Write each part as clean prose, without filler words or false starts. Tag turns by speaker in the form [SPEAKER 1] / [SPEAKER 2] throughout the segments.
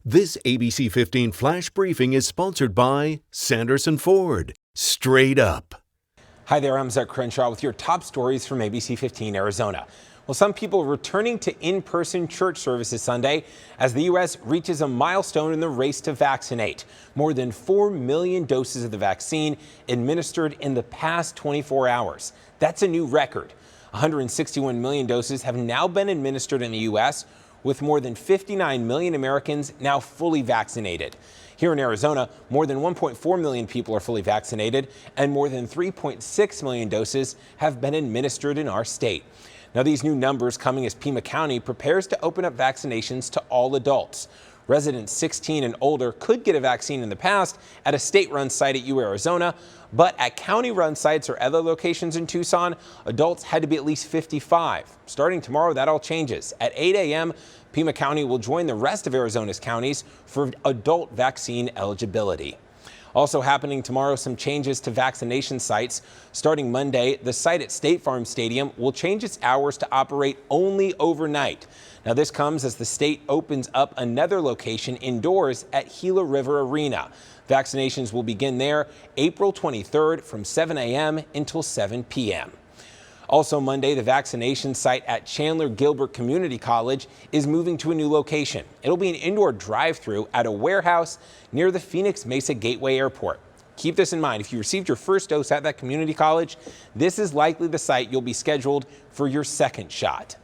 [SPEAKER 1] This ABC 15 Flash Briefing is sponsored by Sanderson Ford. Straight up.
[SPEAKER 2] Hi there, I'm Zach Crenshaw with your top stories from ABC15 Arizona. Well, some people are returning to in-person church services Sunday as the U.S. reaches a milestone in the race to vaccinate. More than 4 million doses of the vaccine administered in the past 24 hours. That's a new record. 161 million doses have now been administered in the U.S., with more than 59 million Americans now fully vaccinated. Here in Arizona, more than 1.4 million people are fully vaccinated, and more than 3.6 million doses have been administered in our state. Now, these new numbers coming as Pima County prepares to open up vaccinations to all adults. Residents 16 and older could get a vaccine in the past at a state-run site at Arizona, but at county-run sites or other locations in Tucson, adults had to be at least 55. Starting tomorrow, that all changes. At 8 a.m., Pima County will join the rest of Arizona's counties for adult vaccine eligibility. Also happening tomorrow, some changes to vaccination sites. Starting Monday, the site at State Farm Stadium will change its hours to operate only overnight. Now, this comes as the state opens up another location indoors at Gila River Arena. Vaccinations will begin there April 23rd from 7 a.m. until 7 p.m. Also Monday, the vaccination site at Chandler Gilbert Community College is moving to a new location. It'll be an indoor drive-through at a warehouse near the Phoenix Mesa Gateway Airport. Keep this in mind. If you received your first dose at that community college, this is likely the site you'll be scheduled for your second shot.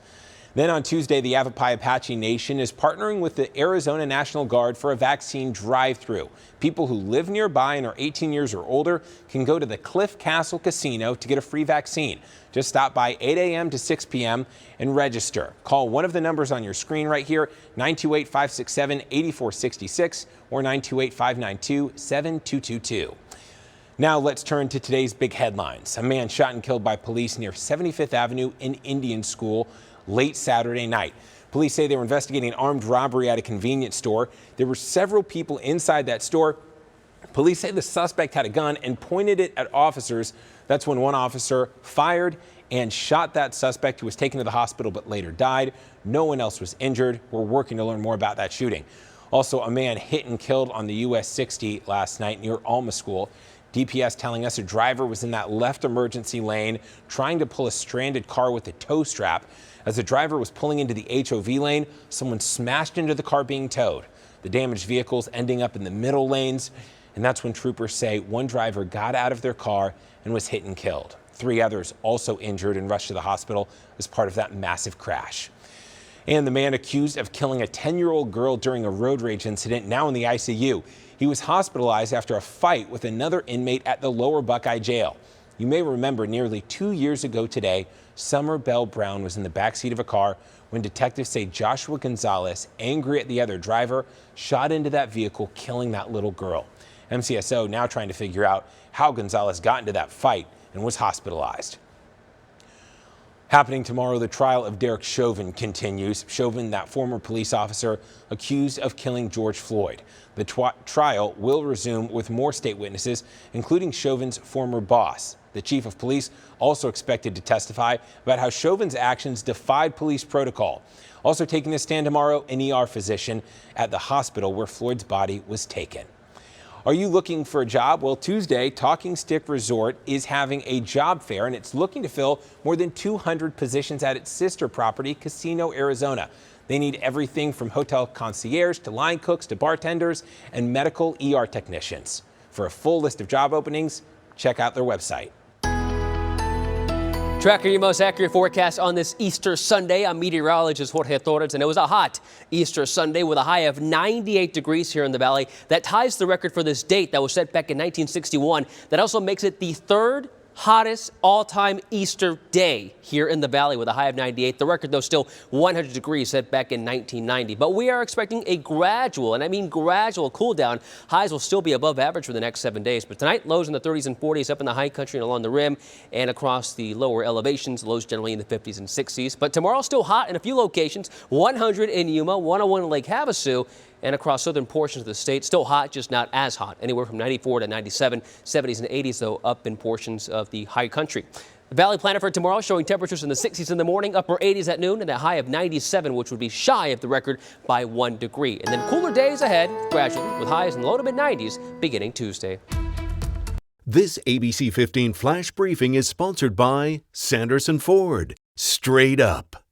[SPEAKER 2] Then on Tuesday, the Yavapai Apache Nation is partnering with the Arizona National Guard for a vaccine drive-through. People who live nearby and are 18 years or older can go to the Cliff Castle Casino to get a free vaccine. Just stop by 8 a.m. to 6 p.m. and register. Call one of the numbers on your screen right here, 928-567-8466 or 928-592-7222. Now let's turn to today's big headlines. A man shot and killed by police near 75th Avenue in Indian School late Saturday night. Police say they were investigating an armed robbery at a convenience store. There were several people inside that store. Police say the suspect had a gun and pointed it at officers. That's when one officer fired and shot that suspect, who was taken to the hospital but later died. No one else was injured. We're working to learn more about that shooting. Also, a man hit and killed on the US 60 last night near Alma School. DPS telling us a driver was in that left emergency lane trying to pull a stranded car with a tow strap. As the driver was pulling into the HOV lane, someone smashed into the car being towed. The damaged vehicles ending up in the middle lanes, and that's when troopers say one driver got out of their car and was hit and killed. 3 others also injured and rushed to the hospital as part of that massive crash. And the man accused of killing a 10-year-old girl during a road rage incident now in the ICU. He was hospitalized after a fight with another inmate at the Lower Buckeye Jail. You may remember nearly 2 years ago today, Summer Bell Brown was in the backseat of a car when detectives say Joshua Gonzalez, angry at the other driver, shot into that vehicle, killing that little girl. MCSO now trying to figure out how Gonzalez got into that fight and was hospitalized. Happening tomorrow, the trial of Derek Chauvin continues. Chauvin, that former police officer accused of killing George Floyd. The trial will resume with more state witnesses, including Chauvin's former boss. The chief of police also expected to testify about how Chauvin's actions defied police protocol. Also taking a stand tomorrow, an ER physician at the hospital where Floyd's body was taken. Are you looking for a job? Well, Tuesday, Talking Stick Resort is having a job fair, and it's looking to fill more than 200 positions at its sister property, Casino, Arizona. They need everything from hotel concierge to line cooks to bartenders and medical ER technicians. For a full list of job openings, check out their website.
[SPEAKER 3] Tracking your most accurate forecast on this Easter Sunday. I'm meteorologist Jorge Torres, and it was a hot Easter Sunday with a high of 98 degrees here in the valley. That ties the record for this date that was set back in 1961. That also makes it the third hottest all-time Easter day here in the valley with a high of 98. The record, though, still 100 degrees set back in 1990. But we are expecting a gradual, and I mean gradual, cool down. Highs will still be above average for the next 7 days. But tonight, lows in the 30s and 40s up in the high country and along the rim and across the lower elevations. Lows generally in the 50s and 60s. But tomorrow, still hot in a few locations. 100 in Yuma, 101 in Lake Havasu. And across southern portions of the state, still hot, just not as hot. Anywhere from 94 to 97, 70s and 80s, though, up in portions of the high country. The Valley Planner for tomorrow showing temperatures in the 60s in the morning, upper 80s at noon, and a high of 97, which would be shy of the record by 1 degree. And then cooler days ahead gradually with highs in the low to mid 90s beginning Tuesday.
[SPEAKER 1] This ABC 15 Flash Briefing is sponsored by Sanderson Ford. Straight up.